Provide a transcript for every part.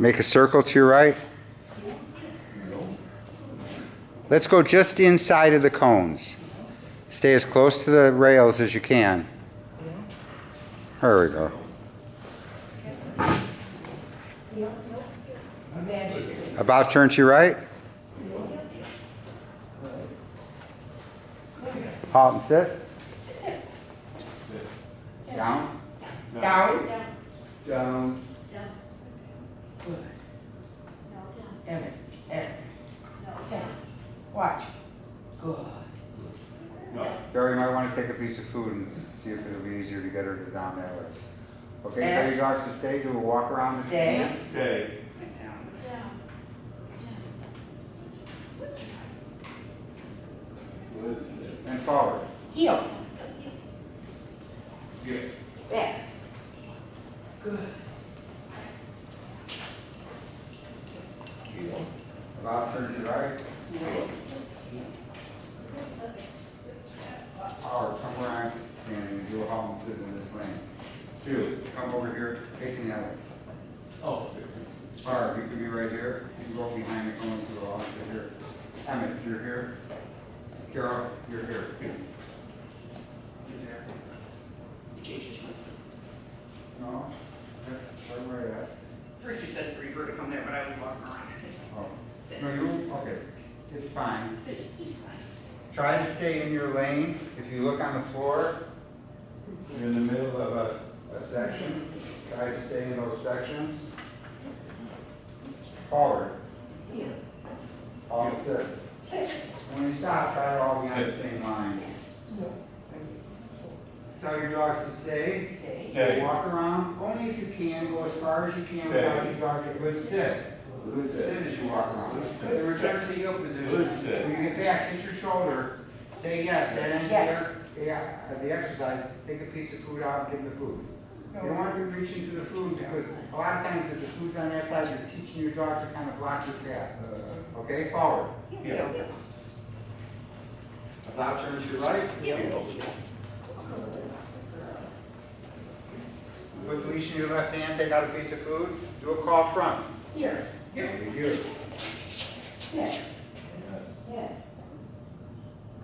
Make a circle to your right. Let's go just inside of the cones. Stay as close to the rails as you can. There we go. About turn to your right. Halt and sit. Down. Down. Down. Emmett. Watch. Good. Barry might want to take a piece of food and see if it'll be easier to get her to down that way. Okay, tell your dogs to stay. Do a walk around and Stay. Stay. and forward. Heel. Yeah. Back. Good. About turn to your right. Howard, come where I'm standing and do a halt and sit in this lane. Sue, come over here facing that way. Oh. Barb, you can be right here. You can go behind the cones to the halt and sit here. Emmett, you're here. Carol, you're here. No, that's where you're at. First you said for her to come there, but I was walking around. Oh. No, you, okay. It's fine. He's fine. Try to stay in your lane. If you look on the floor, you're in the middle of a section. Try to stay in those sections. Forward. All sit. When you stop, try to all be on the same line. Tell your dogs to stay. Stay. Walk around. Only if you can. Go as far as you can without your dog. Good sit. Good sit as you walk around. Then return to heel position. Good sit. When you get back, hit your shoulder. Say yes. That ends Yes. the exercise. Take a piece of food out and give them the food. You don't want to be reaching to the food because a lot of times if the food's on that side, you're teaching your dog to kind of block your path. Okay, forward. Yeah. About turn to your right. Put the leash in your left hand, take out a piece of food, do a call front. Here. Very good. Yes. Yes.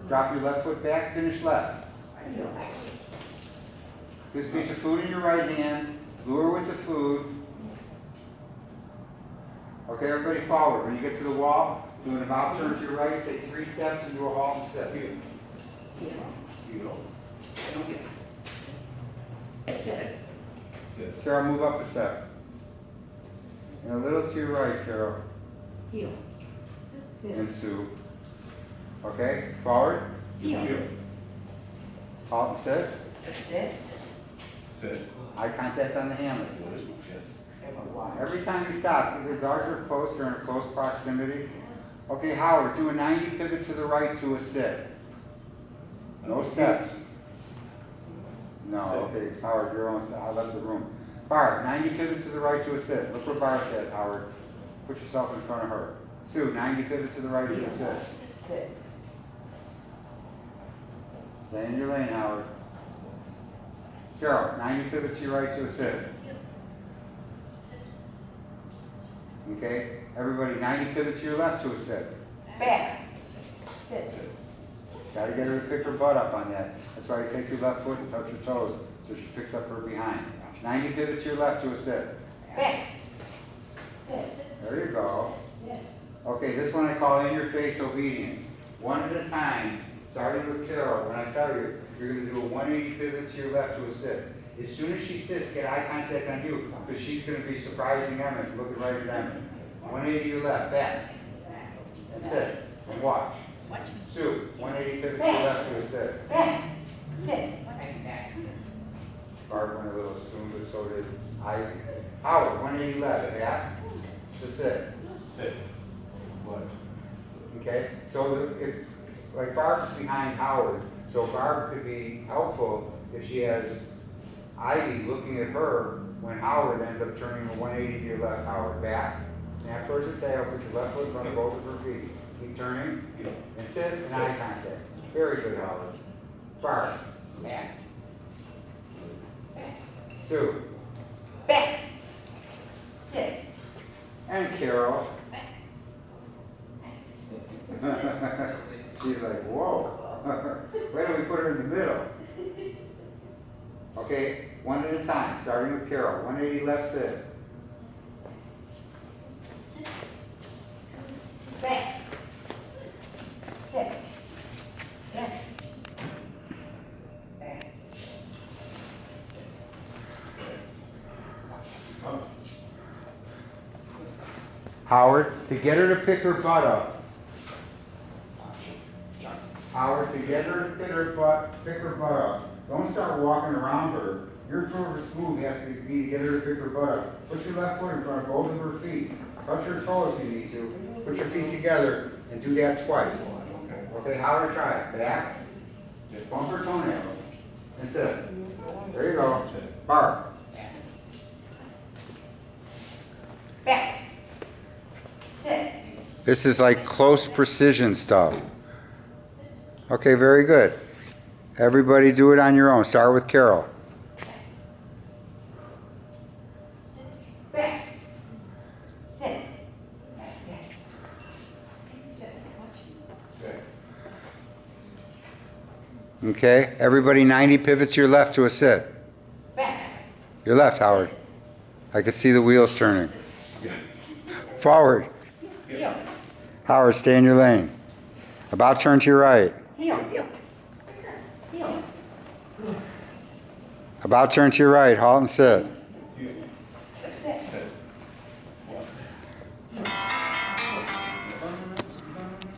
Drop your left foot back, finish left. Heel. Put a piece of food in your right hand, lure with the food. Okay, everybody forward. When you get to the wall, do an about turn to your right, take 3 steps and do a halt and step. Sit. Carol, move up a step. And a little to your right, Carol. Heel. Sit. And Sue. Okay, forward. Heel. Halt and sit. Sit. Sit. Eye contact on the hammer. Yes. Every time you stop, either dogs are close or in close proximity. Okay, Howard, do a 90 pivot to the right to a sit. No steps. No, okay, Howard, you're on, I left the room. Barb, 90 pivot to the right to a sit. Look where Barb said, Howard. Put yourself in front of her. Sue, 90 pivot to the right to a sit. Sit. Stay in your lane, Howard. Carol, 90 pivot to your right to a sit. Okay, everybody, 90 pivot to your left to a sit. Back. Sit. Gotta get her to pick her butt up on that. That's why you take your left foot and touch your toes so she picks up her behind. 90 pivot to your left to a sit. Back. Sit. There you go. Yes. Okay, this one I call in your face obedience. One at a time, starting with Carol. When I tell you, you're gonna do a 180 pivot to your left to a sit. As soon as she sits, get eye contact on you, because she's gonna be surprising Emmett, looking right at Emmett. 180 to your left, back. That's it. And watch. Sue, 180 pivot to your left to a sit. Back. Sit. Barb went a little soon, but so did I. Howard, 180 left, back. That's it. Sit. What? Okay? So if, like Barb's behind Howard, so Barb could be helpful if she has Ivy looking at her when Howard ends up turning a 180 to your left, Howard. Back. Snap towards her tail, put your left foot in front of both of her feet. Keep turning. And sit and eye contact. Very good, Howard. Barb. Back. Sue. Back. Sit. And Carol. She's like, whoa. Why don't we put her in the middle? Okay, one at a time, starting with Carol. 180 left, sit. Back. Sit. Yes. Back. Up. Howard, to get her to pick her butt up. Howard, to get her to pick her butt up. Don't start walking around her. Your first move has to be to get her to pick her butt up. Put your left foot in front of both of her feet. Touch her toe if you need to. Put your feet together and do that twice. Okay, Howard, try it. Back. Just bump her toenails. And sit. There you go. Barb. Back. Sit. This is like close precision stuff. Okay, very good. Everybody do it on your own. Start with Carol. Back. Sit. Yes. Sit. Okay, everybody 90 pivots your left to a sit. Back. Your left, Howard. I can see the wheels turning. Yeah. Forward. Heel. Howard, stay in your lane. About turn to your right. Heel. Heel. About turn to your right. Halt and sit.